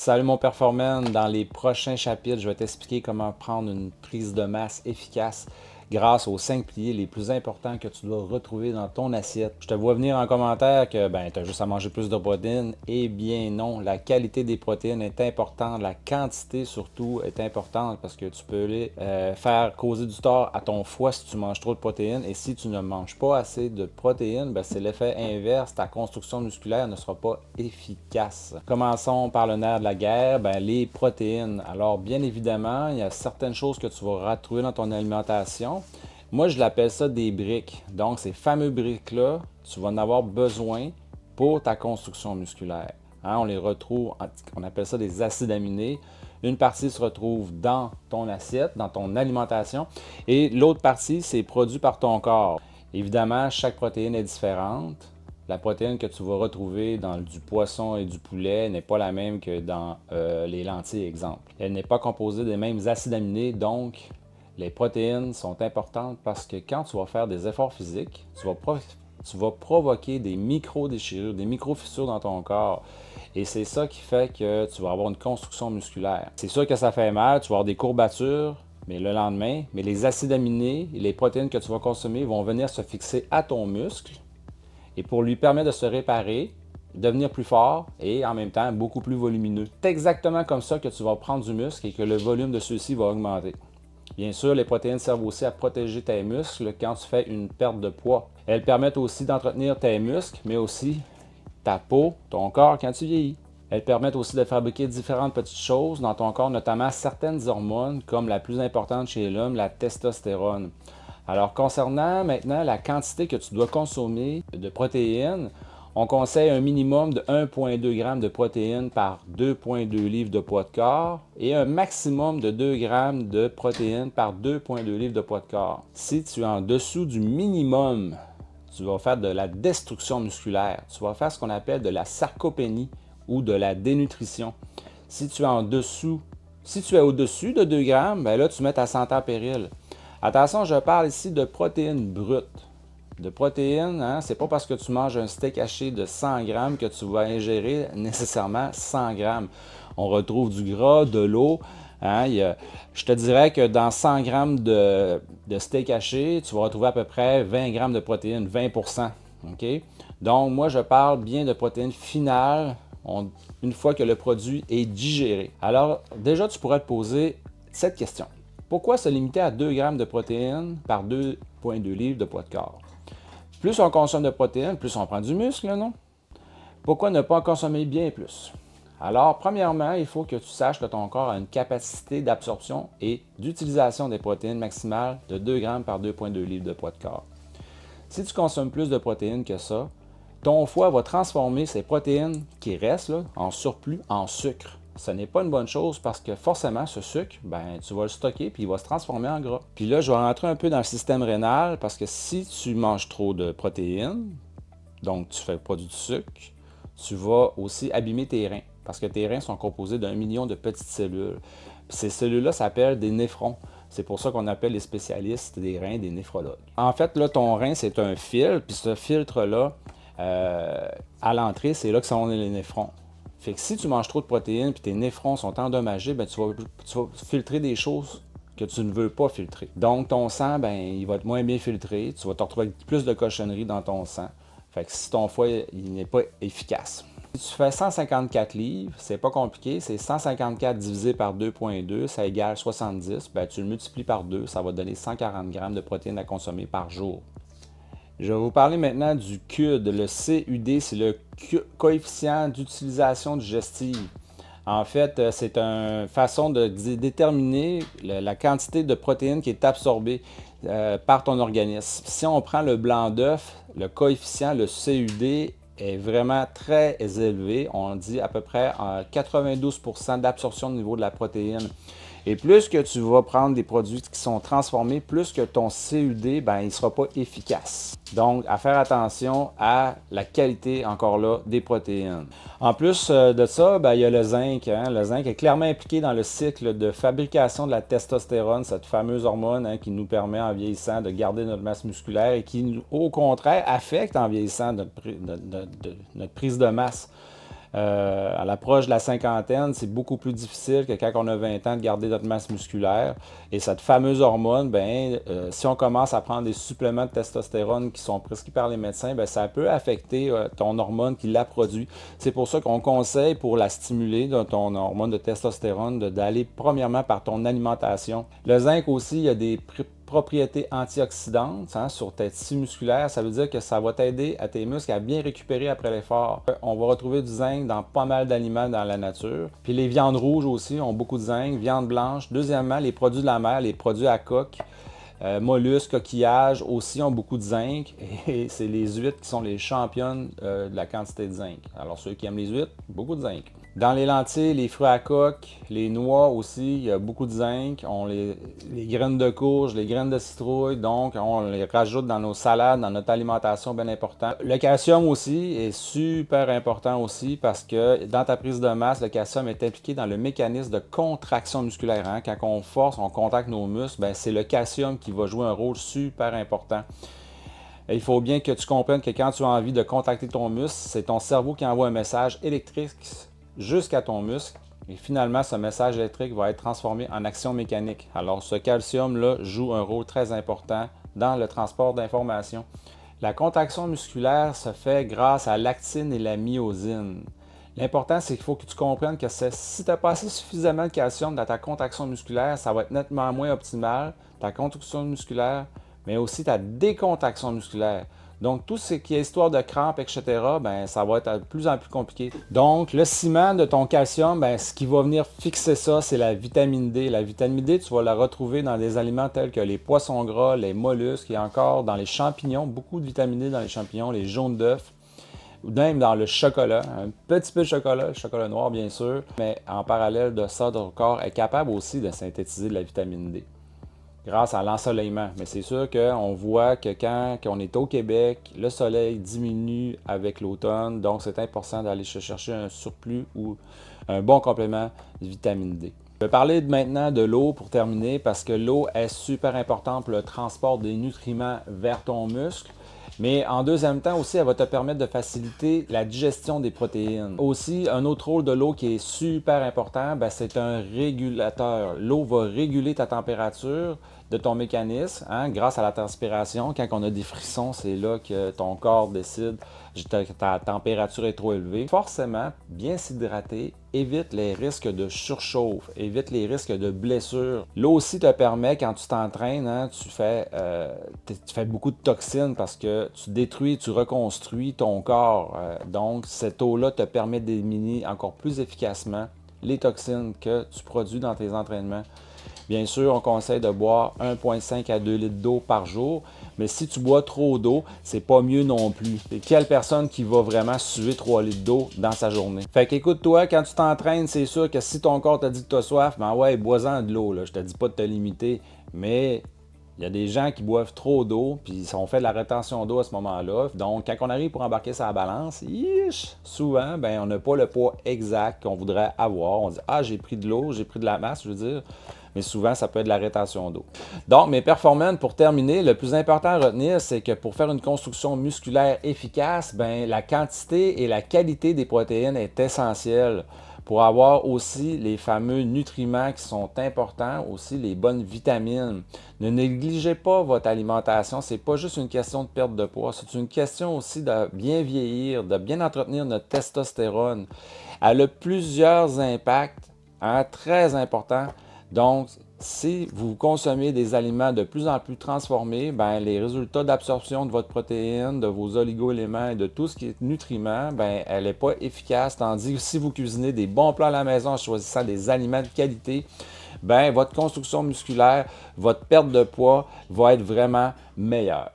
Salut mon performant, dans les prochains chapitres, je vais t'expliquer comment prendre une prise de masse efficace grâce aux 5 piliers les plus importants que tu dois retrouver dans ton assiette. Je te vois venir en commentaire que tu as juste à manger plus de protéines. Eh bien non, la qualité des protéines est importante, la quantité surtout est importante parce que tu peux les faire causer du tort à ton foie si tu manges trop de protéines, et si tu ne manges pas assez de protéines, c'est l'effet inverse, ta construction musculaire ne sera pas efficace. Commençons par le nerf de la guerre, les protéines. Alors bien évidemment, il y a certaines choses que tu vas retrouver dans ton alimentation. Moi, je l'appelle ça des briques. Donc, ces fameux briques-là, tu vas en avoir besoin pour ta construction musculaire. On les retrouve, on appelle ça des acides aminés. Une partie se retrouve dans ton assiette, dans ton alimentation, et l'autre partie, c'est produit par ton corps. Évidemment, chaque protéine est différente. La protéine que tu vas retrouver dans du poisson et du poulet n'est pas la même que dans les lentilles, exemple. Elle n'est pas composée des mêmes acides aminés, donc les protéines sont importantes parce que quand tu vas faire des efforts physiques, tu vas provoquer des micro-déchirures, des micro-fissures dans ton corps. Et c'est ça qui fait que tu vas avoir une construction musculaire. C'est sûr que ça fait mal, tu vas avoir des courbatures, mais le lendemain, les acides aminés et les protéines que tu vas consommer vont venir se fixer à ton muscle, et pour lui permettre de se réparer, devenir plus fort et en même temps beaucoup plus volumineux. C'est exactement comme ça que tu vas prendre du muscle et que le volume de ceux-ci va augmenter. Bien sûr, les protéines servent aussi à protéger tes muscles quand tu fais une perte de poids. Elles permettent aussi d'entretenir tes muscles, mais aussi ta peau, ton corps quand tu vieillis. Elles permettent aussi de fabriquer différentes petites choses dans ton corps, notamment certaines hormones, comme la plus importante chez l'homme, la testostérone. Alors, concernant maintenant la quantité que tu dois consommer de protéines, on conseille un minimum de 1,2 g de protéines par 2,2 livres de poids de corps et un maximum de 2 g de protéines par 2,2 livres de poids de corps. Si tu es en dessous du minimum, tu vas faire de la destruction musculaire. Tu vas faire ce qu'on appelle de la sarcopénie ou de la dénutrition. Si tu es au-dessus de 2 grammes, là, tu mets ta santé en péril. Attention, je parle ici de protéines brutes. De protéines, c'est pas parce que tu manges un steak haché de 100 grammes que tu vas ingérer nécessairement 100 grammes. On retrouve du gras, de l'eau. Je te dirais que dans 100 grammes de steak haché, tu vas retrouver à peu près 20 grammes de protéines, 20%. Okay? Donc, moi, je parle bien de protéines finales une fois que le produit est digéré. Alors, déjà, tu pourrais te poser cette question. Pourquoi se limiter à 2 grammes de protéines par 2,2 livres de poids de corps? Plus on consomme de protéines, plus on prend du muscle, non? Pourquoi ne pas en consommer bien plus? Alors, premièrement, il faut que tu saches que ton corps a une capacité d'absorption et d'utilisation des protéines maximale de 2 grammes par 2,2 livres de poids de corps. Si tu consommes plus de protéines que ça, ton foie va transformer ces protéines qui restent là, en surplus en sucre. Ce n'est pas une bonne chose parce que forcément, ce sucre, tu vas le stocker puis il va se transformer en gras. Puis là, je vais rentrer un peu dans le système rénal parce que si tu manges trop de protéines, donc tu fais produit du sucre, tu vas aussi abîmer tes reins parce que tes reins sont composés d'1 million de petites cellules. Puis ces cellules-là s'appellent des néphrons. C'est pour ça qu'on appelle les spécialistes des reins des néphrologues. En fait, là, ton rein, c'est un filtre, puis ce filtre-là, à l'entrée, c'est là que sont les néphrons. Fait que si tu manges trop de protéines et tes néphrons sont endommagés, tu vas filtrer des choses que tu ne veux pas filtrer. Donc, ton sang, il va être moins bien filtré. Tu vas te retrouver avec plus de cochonneries dans ton sang. Fait que si ton foie il n'est pas efficace. Si tu fais 154 livres, c'est pas compliqué. C'est 154 divisé par 2,2, ça égale 70. Tu le multiplies par 2, ça va donner 140 grammes de protéines à consommer par jour. Je vais vous parler maintenant du CUD. Le CUD, c'est le coefficient d'utilisation digestive. En fait, c'est une façon de déterminer la quantité de protéines qui est absorbée par ton organisme. Si on prend le blanc d'œuf, le coefficient, le CUD, est vraiment très élevé. On dit à peu près 92% d'absorption au niveau de la protéine. Et plus que tu vas prendre des produits qui sont transformés, plus que ton CUD, il ne sera pas efficace. Donc, à faire attention à la qualité, encore là, des protéines. En plus de ça, il y a le zinc. Le zinc est clairement impliqué dans le cycle de fabrication de la testostérone, cette fameuse hormone qui nous permet en vieillissant de garder notre masse musculaire et qui, au contraire, affecte en vieillissant notre prise de masse. À l'approche de la cinquantaine, c'est beaucoup plus difficile que quand on a 20 ans de garder notre masse musculaire. Et cette fameuse hormone, si on commence à prendre des suppléments de testostérone qui sont prescrits par les médecins, ça peut affecter ton hormone qui la produit. C'est pour ça qu'on conseille, pour la stimuler, ton hormone de testostérone, d'aller premièrement par ton alimentation. Le zinc aussi, il y a des propriétés antioxydantes sur tes tissus musculaires. Ça veut dire que ça va t'aider à tes muscles à bien récupérer après l'effort. On va retrouver du zinc dans pas mal d'aliments dans la nature. Puis les viandes rouges aussi ont beaucoup de zinc. Viande blanche. Deuxièmement, les produits de la mer, les produits à coque, mollusques, coquillages aussi ont beaucoup de zinc. Et c'est les huîtres qui sont les championnes de la quantité de zinc. Alors ceux qui aiment les huîtres, beaucoup de zinc. Dans les lentilles, les fruits à coque, les noix aussi, il y a beaucoup de zinc. On les graines de courge, les graines de citrouille, donc on les rajoute dans nos salades, dans notre alimentation, bien important. Le calcium aussi est super important aussi parce que dans ta prise de masse, le calcium est impliqué dans le mécanisme de contraction musculaire. Quand on force, on contracte nos muscles, c'est le calcium qui va jouer un rôle super important. Il faut bien que tu comprennes que quand tu as envie de contracter ton muscle, c'est ton cerveau qui envoie un message électrique jusqu'à ton muscle. Et finalement, ce message électrique va être transformé en action mécanique. Alors, ce calcium-là joue un rôle très important dans le transport d'informations. La contraction musculaire se fait grâce à l'actine et la myosine. L'important, c'est qu'il faut que tu comprennes que si tu n'as pas assez suffisamment de calcium dans ta contraction musculaire, ça va être nettement moins optimal, ta contraction musculaire, mais aussi ta décontraction musculaire. Donc, tout ce qui est histoire de crampes, etc., ça va être de plus en plus compliqué. Donc, le ciment de ton calcium, ce qui va venir fixer ça, c'est la vitamine D. La vitamine D, tu vas la retrouver dans des aliments tels que les poissons gras, les mollusques et encore dans les champignons. Beaucoup de vitamine D dans les champignons, les jaunes d'œufs, ou même dans le chocolat. Un petit peu de chocolat, le chocolat noir, bien sûr. Mais en parallèle de ça, ton corps est capable aussi de synthétiser de la vitamine D grâce à l'ensoleillement. Mais c'est sûr qu'on voit que quand on est au Québec, le soleil diminue avec l'automne, donc c'est important d'aller chercher un surplus ou un bon complément de vitamine D. Je vais parler maintenant de l'eau pour terminer parce que l'eau est super importante pour le transport des nutriments vers ton muscle. Mais en deuxième temps aussi, elle va te permettre de faciliter la digestion des protéines. Aussi, un autre rôle de l'eau qui est super important, c'est un régulateur. L'eau va réguler ta température de ton mécanisme grâce à la transpiration. Quand on a des frissons, c'est là que ton corps décide que ta température est trop élevée. Forcément, bien s'hydrater évite les risques de surchauffe, évite les risques de blessures. L'eau aussi te permet, quand tu t'entraînes, tu fais beaucoup de toxines parce que tu détruis, tu reconstruis ton corps. Donc, cette eau-là te permet d'éliminer encore plus efficacement les toxines que tu produis dans tes entraînements. Bien sûr, on conseille de boire 1,5 à 2 litres d'eau par jour, mais si tu bois trop d'eau, c'est pas mieux non plus. Et quelle personne qui va vraiment suer 3 litres d'eau dans sa journée? Fait qu'écoute-toi, quand tu t'entraînes, c'est sûr que si ton corps t'a dit que tu as soif, bois-en de l'eau. Je te dis pas de te limiter, mais il y a des gens qui boivent trop d'eau, puis on fait de la rétention d'eau à ce moment-là. Donc, quand on arrive pour embarquer sa balance, souvent, on n'a pas le poids exact qu'on voudrait avoir. On dit « Ah, j'ai pris de l'eau, j'ai pris de la masse », je veux dire. Mais souvent, ça peut être de la rétention d'eau. Donc, mes performances, pour terminer, le plus important à retenir, c'est que pour faire une construction musculaire efficace, la quantité et la qualité des protéines est essentielle pour avoir aussi les fameux nutriments qui sont importants, aussi les bonnes vitamines. Ne négligez pas votre alimentation, c'est pas juste une question de perte de poids, c'est une question aussi de bien vieillir, de bien entretenir notre testostérone. Elle a plusieurs impacts très importants. Donc, si vous consommez des aliments de plus en plus transformés, les résultats d'absorption de votre protéine, de vos oligo-éléments et de tout ce qui est nutriments, elle n'est pas efficace. Tandis que si vous cuisinez des bons plats à la maison en choisissant des aliments de qualité, votre construction musculaire, votre perte de poids va être vraiment meilleure.